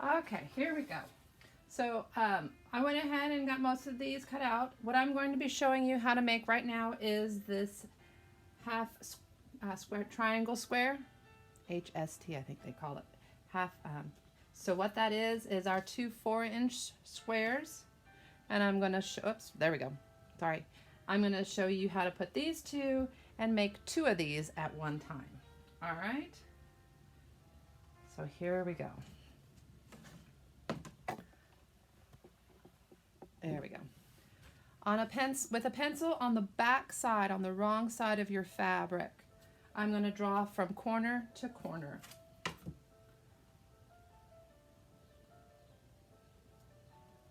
Okay, here we go. So I went ahead and got most of these cut out. What I'm going to be showing you how to make right now is this half square, triangle square, HST I think they call it, half. So what that is our two 4-inch squares, and I'm going to show, oops, there we go, sorry. I'm going to show you how to put these two and make 2 of these at one time. All right, so here we go. There we go. On a with a pencil on the back side, on the wrong side of your fabric, I'm going to draw from corner to corner.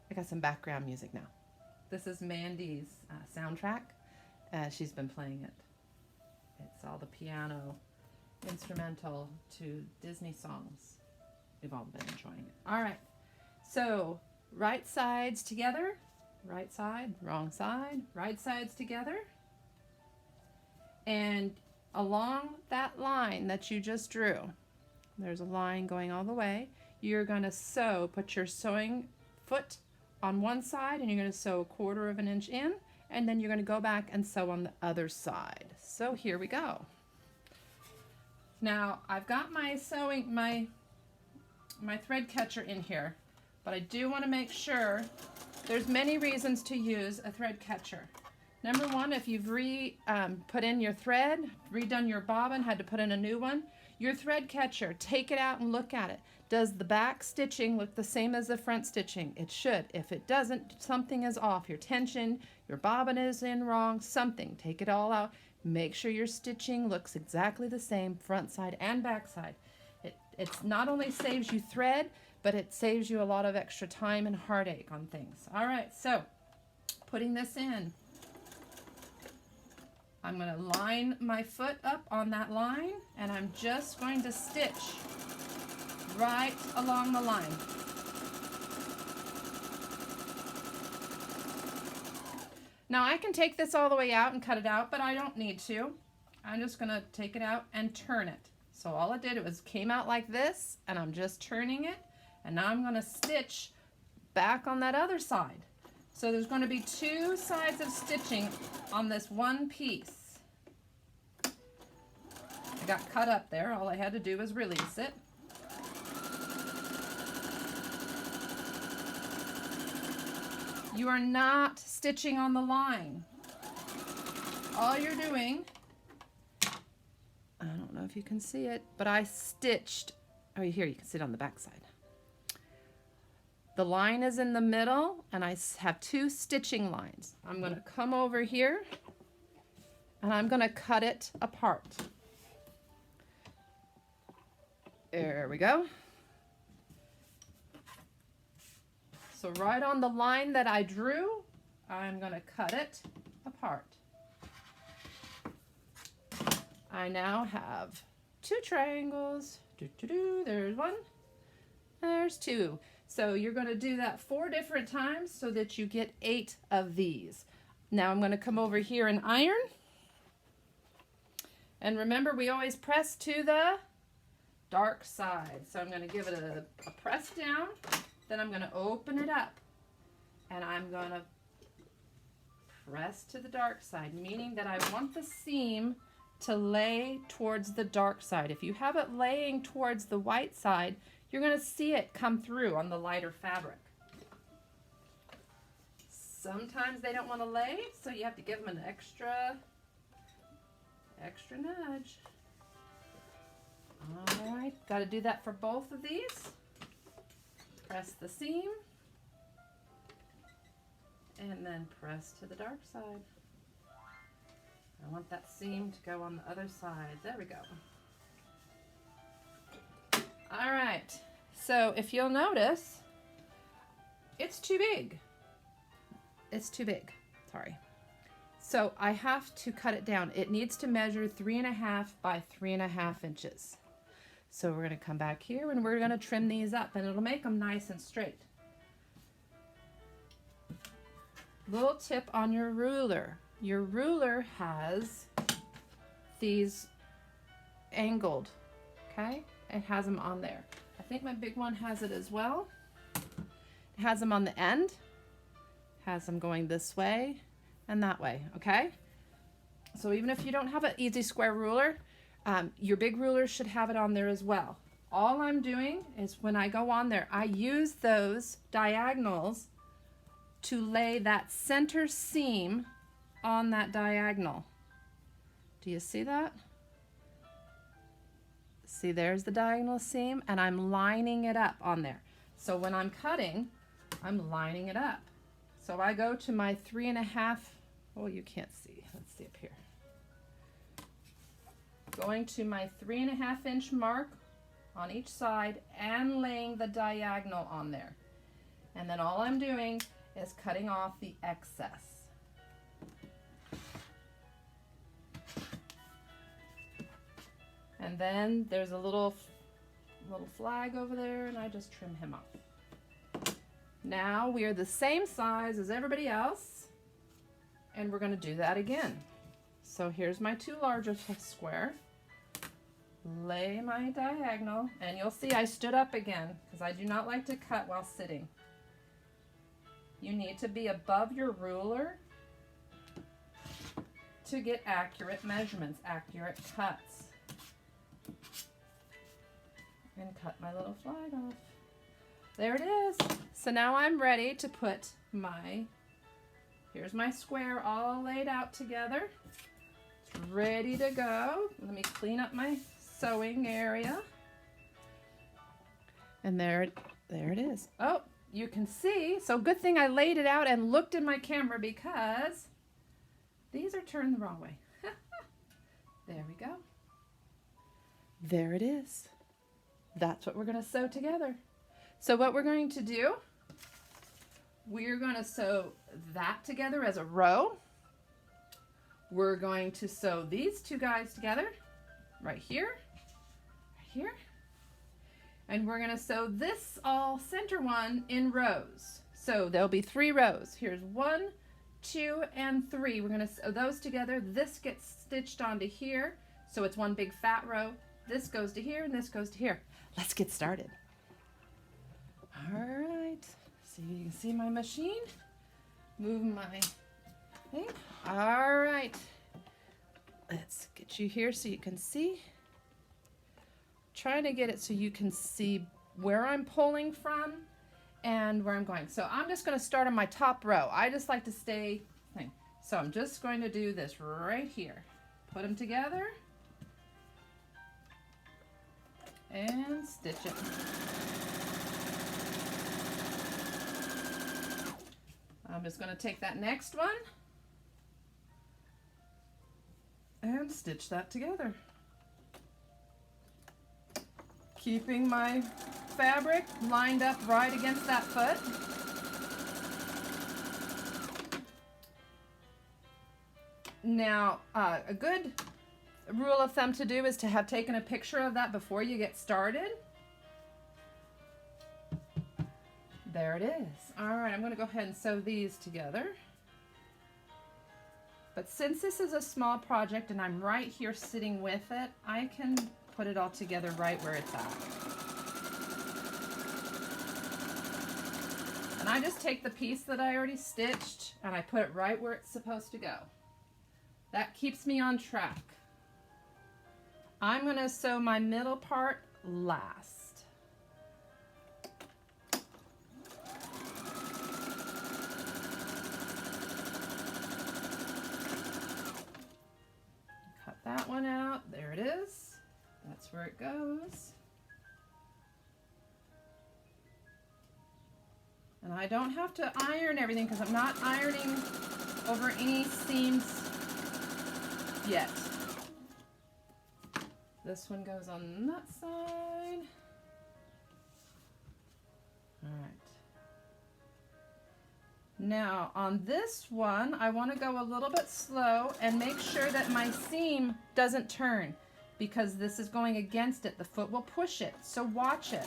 I got some background music now. This is Mandy's soundtrack. She's been playing it. It's all the piano instrumental to Disney songs. We've all been enjoying it. All right, so right sides together, right side, wrong side, right sides together. And along that line that you just drew, there's a line going all the way, you're gonna sew, put your sewing foot on one side and you're gonna sew 1/4 of an inch in, and then you're gonna go back and sew on the other side. So here we go. Now I've got my sewing, my thread catcher in here, but I do want to make sure, there's many reasons to use a thread catcher. Number one, if you've put in your thread, redone your bobbin, had to put in a new one, your thread catcher, take it out and look at it. Does the back stitching look the same as the front stitching? It should. If it doesn't, something is off. Your tension, your bobbin is in wrong, something. Take it all out. Make sure your stitching looks exactly the same, front side and back side. It's not only saves you thread, but it saves you a lot of extra time and heartache on things. All right, so putting this in, I'm going to line my foot up on that line, and I'm just going to stitch right along the line. Now I can take this all the way out and cut it out, but I don't need to. I'm just going to take it out and turn it. So all I did was came out like this, and I'm just turning it, and now I'm going to stitch back on that other side. So there's going to be 2 sides of stitching on this one piece. I got cut up there. All I had to do was release it. You are not stitching on the line. All you're doing, I don't know if you can see it, but I stitched, oh, here you can see it on the back side. The line is in the middle, and I have 2 stitching lines. I'm going to come over here, and I'm going to cut it apart. There we go. So right on the line that I drew, I'm going to cut it apart. I now have 2 triangles. There's 1, there's 2. So you're going to do that 4 different times so that you get 8 of these. Now I'm going to come over here and iron. And remember, we always press to the dark side. So I'm going to give it a press down. Then I'm going to open it up. And I'm going to press to the dark side, meaning that I want the seam to lay towards the dark side. If you have it laying towards the white side, you're going to see it come through on the lighter fabric. Sometimes they don't want to lay, so you have to give them an extra nudge. All right, got to do that for both of these. Press the seam, and then press to the dark side. I want that seam to go on the other side. There we go. All right, so if you'll notice, it's too big. It's too big, sorry. So I have to cut it down. It needs to measure 3.5 by 3.5 inches. So we're gonna come back here and we're gonna trim these up, and it'll make them nice and straight. Little tip on your ruler. Your ruler has these angled, okay? It has them on there. I think my big one has it as well. It has them on the end, has them going this way and that way, okay? So even if you don't have an easy square ruler, your big ruler should have it on there as well. All I'm doing is when I go on there, I use those diagonals to lay that center seam on that diagonal. Do you see that? See, there's the diagonal seam, and I'm lining it up on there. So when I'm cutting, I'm lining it up. So I go to my 3.5, oh, you can't see. Let's see up here. Going to my 3.5 inch mark on each side and laying the diagonal on there. And then all I'm doing is cutting off the excess. And then there's a little flag over there, and I just trim him off. Now we are the same size as everybody else, and we're going to do that again. So here's my 2 larger square. Lay my diagonal, and you'll see I stood up again because I do not like to cut while sitting. You need to be above your ruler to get accurate measurements, accurate cuts. And cut my little flag off. There it is. So now I'm ready to put here's my square all laid out together. It's ready to go. Let me clean up my sewing area. And there it is. Oh, you can see. So good thing I laid it out and looked in my camera because these are turned the wrong way. There we go. There it is. That's what we're going to sew together. So what we're going to do, we're going to sew that together as a row. We're going to sew these 2 guys together right here, right here. And we're going to sew this all center one in rows. So there'll be 3 rows. Here's 1, 2, and 3. We're going to sew those together. This gets stitched onto here. So it's one big fat row. This goes to here and this goes to here. Let's get started. All right. So you can see my machine. Move my thing. All right. Let's get you here so you can see. Trying to get it so you can see where I'm pulling from and where I'm going. So I'm just going to start on my top row. I just like to stay. So I'm just going to do this right here. Put them together. And stitch it. I'm just going to take that next one and stitch that together. Keeping my fabric lined up right against that foot. Now, a good rule of thumb to do is to have taken a picture of that before you get started. There it is. All right, I'm going to go ahead and sew these together. But since this is a small project and I'm right here sitting with it, I can put it all together right where it's at. And I just take the piece that I already stitched and I put it right where it's supposed to go. That keeps me on track. I'm going to sew my middle part last. Cut that one out. There it is. That's where it goes. And I don't have to iron everything because I'm not ironing over any seams yet. This one goes on that side. All right. Now on this one, I want to go a little bit slow and make sure that my seam doesn't turn because this is going against it. The foot will push it, so watch it.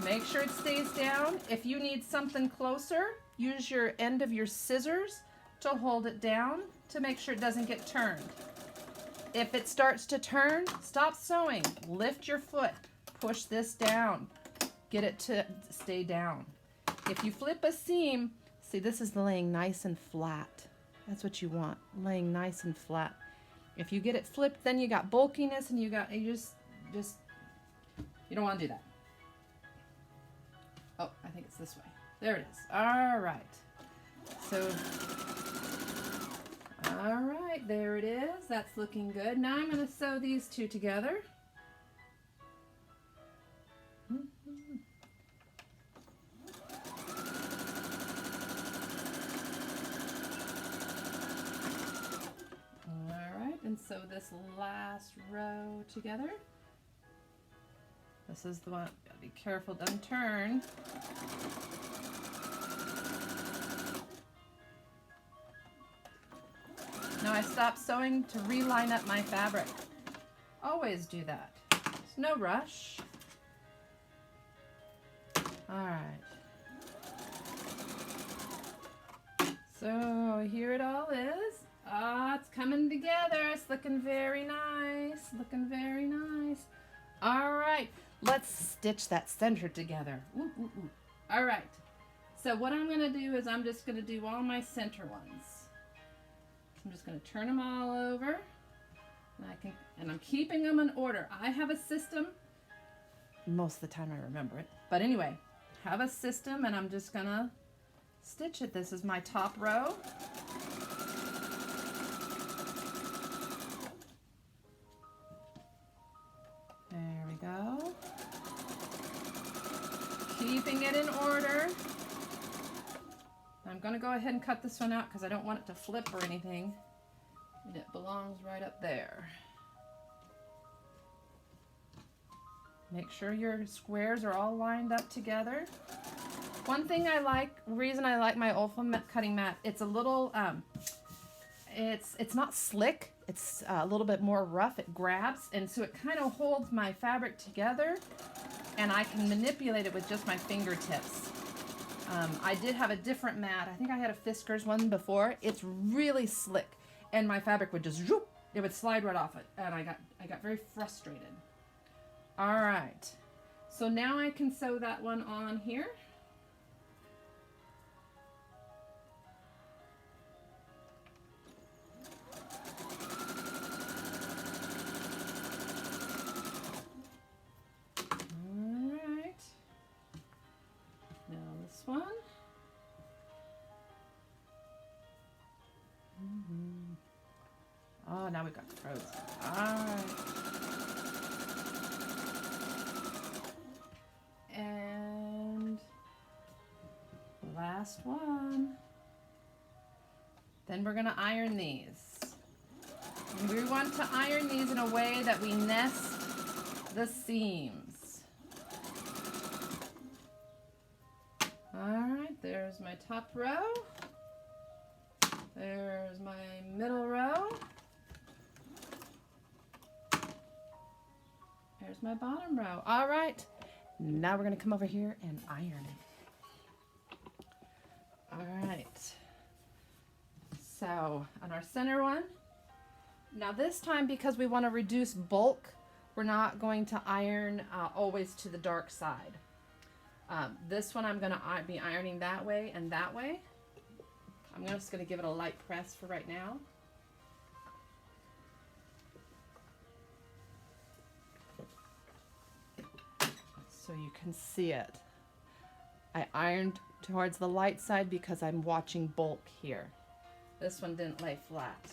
Make sure it stays down. If you need something closer, use your end of your scissors to hold it down to make sure it doesn't get turned. If it starts to turn, stop sewing. Lift your foot. push this down. Get it to stay down. If you flip a seam, see, this is laying nice and flat. That's what you want, laying nice and flat. If you get it flipped, then you got bulkiness and you don't want to do that. Oh, I think it's this way. There it is. All right. So, all right, there it is. That's looking good. Now I'm going to sew these two together. All right, and sew this last row together. This is the one. Gotta be careful, don't turn. Now I stopped sewing to reline up my fabric. Always do that. There's no rush. All right. So here it all is. Ah, it's coming together. It's looking very nice. Looking very nice. All right. Let's stitch that center together. Ooh, ooh, ooh. All right. So what I'm going to do is I'm just going to do all my center ones. I'm just going to turn them all over. And I'm keeping them in order. I have a system. Most of the time I remember it. But anyway, have a system and I'm just going to stitch it. This is my top row. There we go. Keeping it in order. I'm going to go ahead and cut this one out because I don't want it to flip or anything. And it belongs right up there. Make sure your squares are all lined up together. One thing I like, reason I like my Olfa cutting mat, it's a little, it's not slick. It's a little bit more rough. It grabs, and so it kind of holds my fabric together, and I can manipulate it with just my fingertips. I did have a different mat. I think I had a Fiskars one before. It's really slick, and my fabric would just, whoop, it would slide right off it, and I got very frustrated. All right, so now I can sew that one on here. One. Oh, now we've got frozen. All right. And last one. Then we're going to iron these. And we want to iron these in a way that we nest the seams. Alright, there's my top row. There's my middle row. There's my bottom row. Alright, now we're going to come over here and iron it. Alright, so on our center one, now this time because we want to reduce bulk, we're not going to iron always to the dark side. This one I'm going to be ironing that way and that way. I'm just going to give it a light press for right now. So you can see it. I ironed towards the light side because I'm watching bulk here. This one didn't lay flat.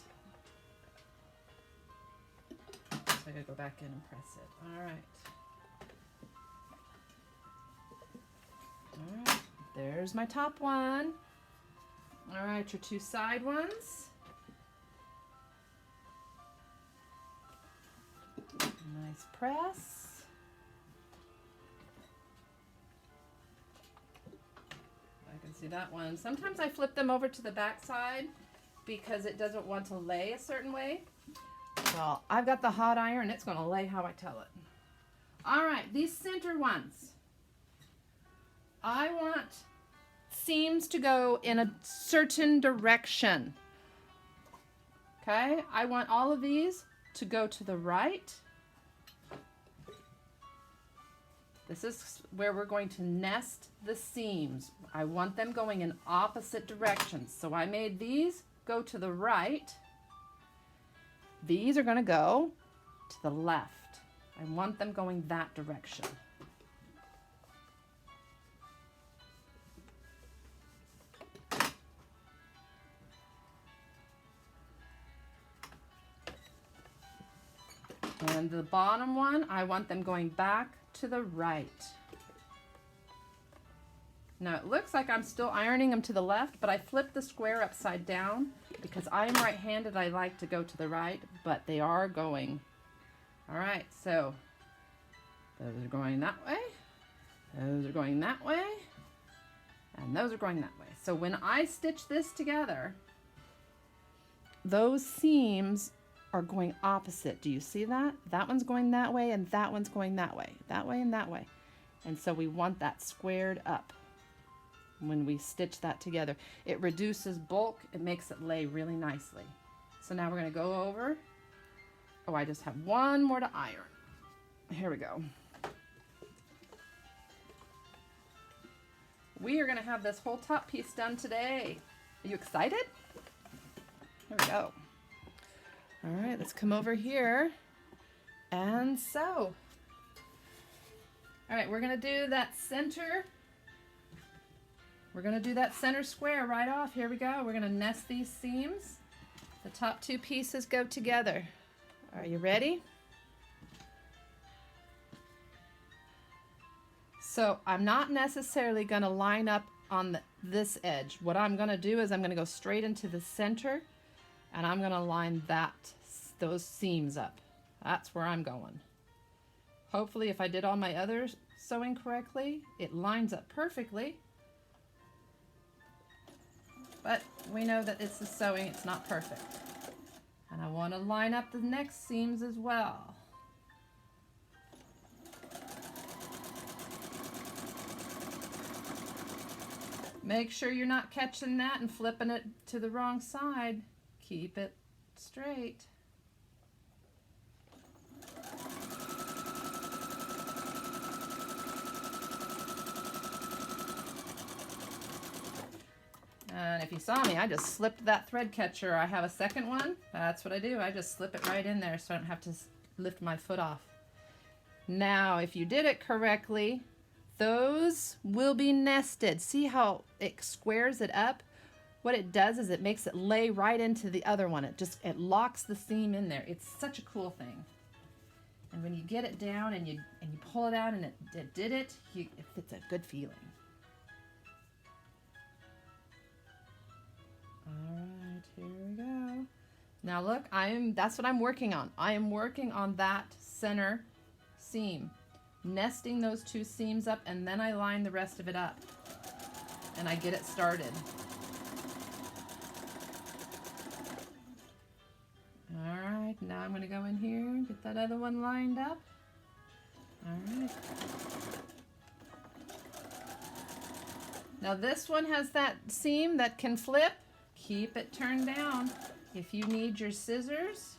So I gotta go back in and press it. All right. All right, there's my top one. All right, your two side ones. Nice press. I can see that one. Sometimes I flip them over to the back side because it doesn't want to lay a certain way. Well, I've got the hot iron. It's going to lay how I tell it. All right, these center ones. I want seams to go in a certain direction. Okay, I want all of these to go to the right. This is where we're going to nest the seams. I want them going in opposite directions. So I made these go to the right. These are going to go to the left. I want them going that direction. And the bottom one, I want them going back to the right. Now it looks like I'm still ironing them to the left, but I flipped the square upside down because I'm right-handed. I like to go to the right, but they are going. All right, so those are going that way, those are going that way, and those are going that way. So when I stitch this together, those seams are going opposite. Do you see that? That one's going that way and that one's going that way and that way. And so we want that squared up when we stitch that together. It reduces bulk. It makes it lay really nicely. So now we're going to go over. Oh, I just have one more to iron. Here we go. We are going to have this whole top piece done today. Are you excited? Here we go. All right, let's come over here and sew. All right, we're gonna do that center. We're gonna do that center square right off. Here we go. We're gonna nest these seams. The top two pieces go together. Are you ready? So I'm not necessarily gonna line up on this edge. What I'm gonna do is I'm gonna go straight into the center and I'm gonna line those seams up. That's where I'm going. Hopefully if I did all my other sewing correctly, it lines up perfectly. But we know that it's the sewing, it's not perfect. And I wanna line up the next seams as well. Make sure you're not catching that and flipping it to the wrong side. Keep it straight. And if you saw me, I just slipped that thread catcher. I have a second one. That's what I do. I just slip it right in there so I don't have to lift my foot off. Now, if you did it correctly, those will be nested. See how it squares it up? What it does is it makes it lay right into the other one. It locks the seam in there. It's such a cool thing. And when you get it down and you pull it out and it did it, it's a good feeling. All right, here we go. Now look, that's what I'm working on. I am working on that center seam, nesting those two seams up, and then I line the rest of it up and I get it started. All right, now I'm going to go in here and get that other one lined up. All right. Now this one has that seam that can flip. Keep it turned down. If you need your scissors,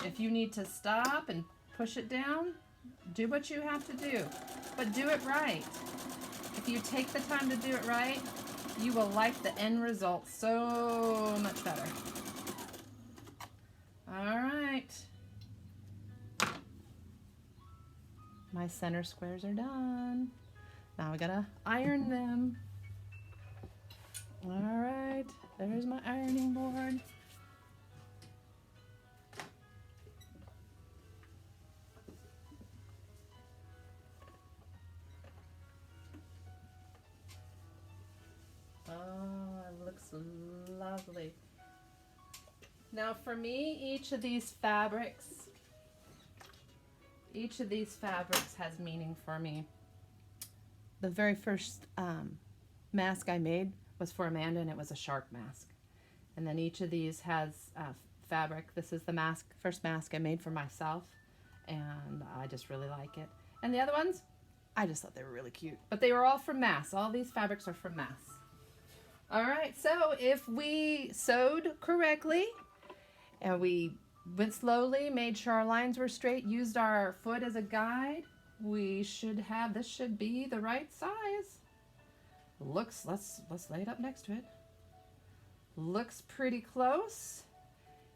if you need to stop and push it down, do what you have to do, but do it right. If you take the time to do it right, you will like the end result so much better. All right. My center squares are done. Now we gotta iron them. All right, there's my ironing board. Oh, it looks lovely. Now for me, each of these fabrics has meaning for me. The very first mask I made was for Amanda, and it was a shark mask. And then each of these has fabric. This is the first mask I made for myself, and I just really like it. And the other ones, I just thought they were really cute. But they were all from masks. All these fabrics are from masks. All right, so if we sewed correctly, and we went slowly, made sure our lines were straight, used our foot as a guide, we should have, this should be the right size. Looks, let's lay it up next to it. Looks pretty close.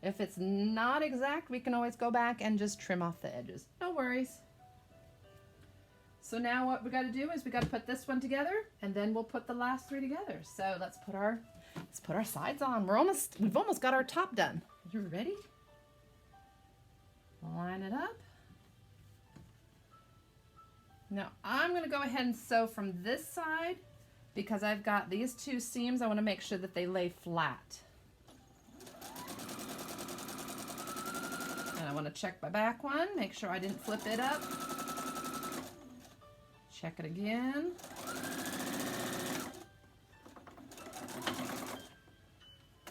If it's not exact, we can always go back and just trim off the edges. No worries. So now what we got to do is we got to put this one together, and then we'll put the last three together. So let's put our sides on. We've almost got our top done. You ready? Line it up. Now I'm going to go ahead and sew from this side because I've got these two seams. I want to make sure that they lay flat. And I want to check my back one, make sure I didn't flip it up. Check it again.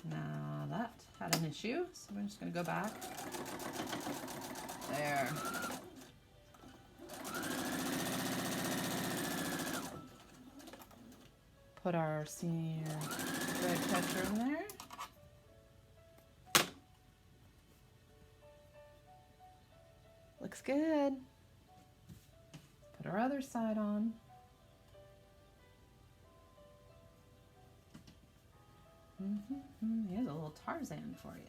Now that had an issue, so we're just going to go back. There. Put our senior thread catcher in there. Looks good. Put our other side on. Here's a little Tarzan for you.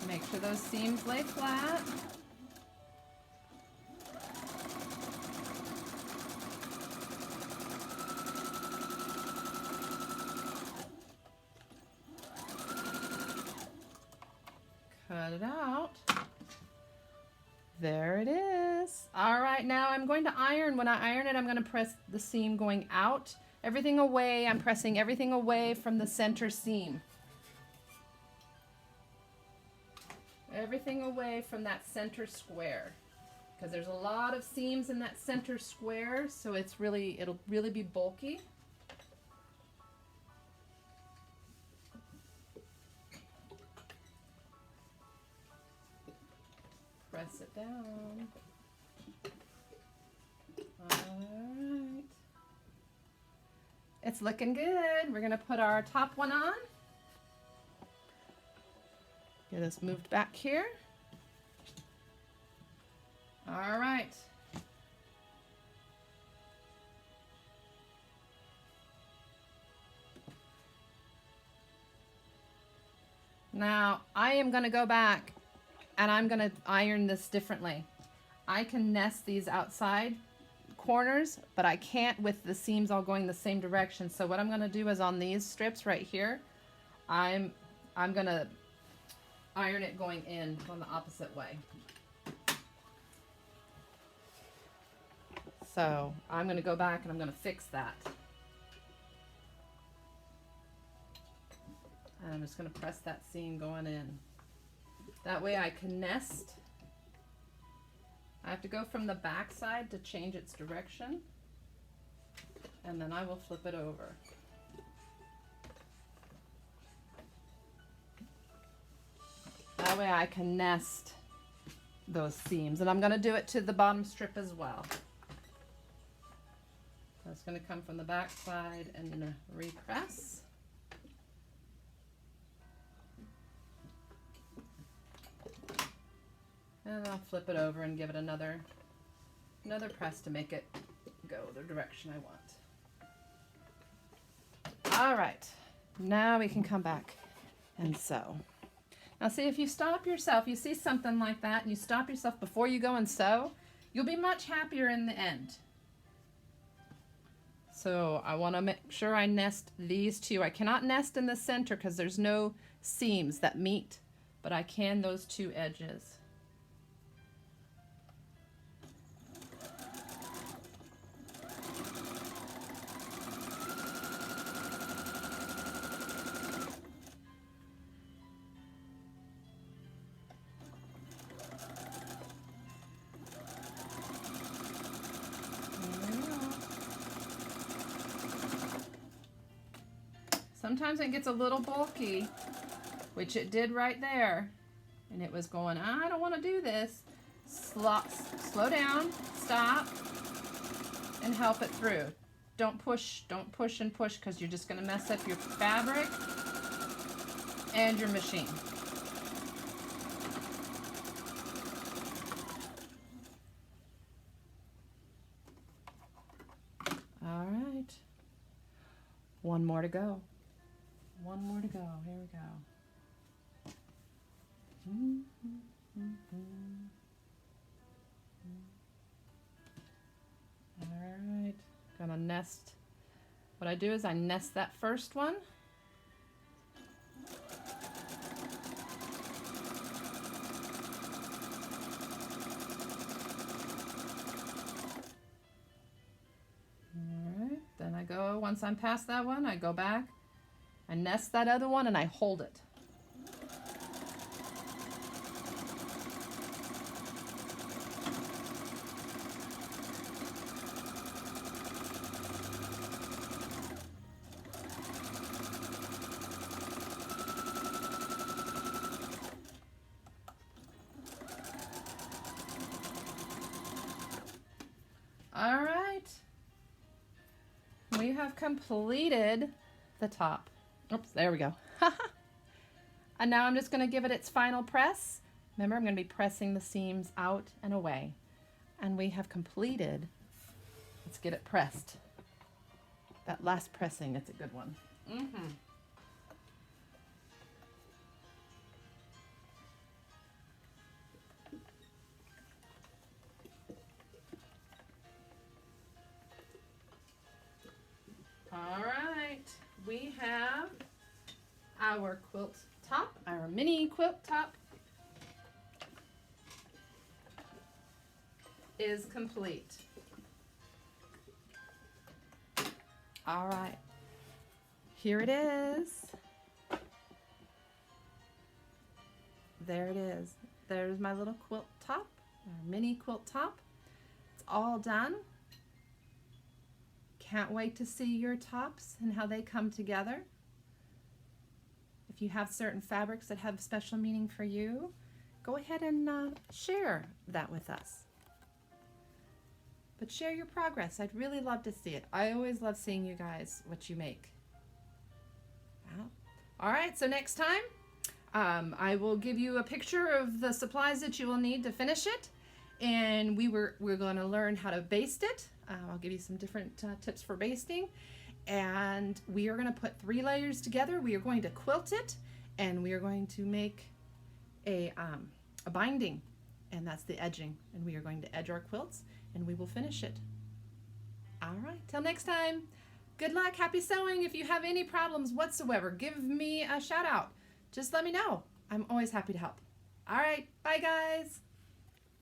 Make sure those seams lay flat. Cut it out. There it is. All right, now I'm going to iron. When I iron it, I'm going to press the seam going out. Everything away. I'm pressing everything away from the center seam. Everything away from that center square. Because there's a lot of seams in that center square, so it'll really be bulky. Press it down. Alright. It's looking good. We're going to put our top one on. Get us moved back here. Alright. Now, I am going to go back and I'm going to iron this differently. I can nest these outside corners, but I can't with the seams all going the same direction. So what I'm going to do is on these strips right here, I'm going to iron it going in on the opposite way. So I'm going to go back and I'm going to fix that. And I'm just going to press that seam going in. That way I can nest. I have to go from the back side to change its direction. And then I will flip it over. That way I can nest those seams. And I'm going to do it to the bottom strip as well. That's going to come from the back side and repress. And I'll flip it over and give it another press to make it go the direction I want. All right, now we can come back and sew. Now see, if you stop yourself, you see something like that, and you stop yourself before you go and sew, you'll be much happier in the end. So I want to make sure I nest these two. I cannot nest in the center because there's no seams that meet, but I can those two edges. Sometimes it gets a little bulky, which it did right there. And it was going, I don't want to do this. Slow down, stop, and help it through. Don't push and push because you're just going to mess up your fabric. There we go. There we go. Sometimes it gets a little bulky, which it did right there. And it was going, I don't want to do this. Stop and help it through. Don't push and push and push because you're just going to mess up your fabric. Don't push and push and push because you're just going to mess up your fabric. and your machine. All right. One more to go. One more to go. Here we go. All right. Gonna nest. What I do is I nest that first one. Then I go, once I'm past that one, I go back, I nest that other one, and I hold it. All right. We have completed the top. Oops, there we go. And now I'm just going to give it its final press. Remember, I'm going to be pressing the seams out and away. And we have completed. Let's get it pressed. That last pressing, it's a good one. All right, we have our quilt top, our mini quilt top is complete. All right, here it is. There it is. There's my little quilt top, our mini quilt top. It's all done. Can't wait to see your tops and how they come together. If you have certain fabrics that have special meaning for you, go ahead and share that with us. But share your progress. I'd really love to see it. I always love seeing you guys, what you make. Well, all right, so next time I will give you a picture of the supplies that you will need to finish it. And we're going to learn how to baste it. I'll give you some different tips for basting. And we are going to put 3 layers together. We are going to quilt it, and we are going to make a binding, and that's the edging. And we are going to edge our quilts, and we will finish it. All right, till next time. Good luck, happy sewing. If you have any problems whatsoever, give me a shout out. Just let me know. I'm always happy to help. All right, bye guys.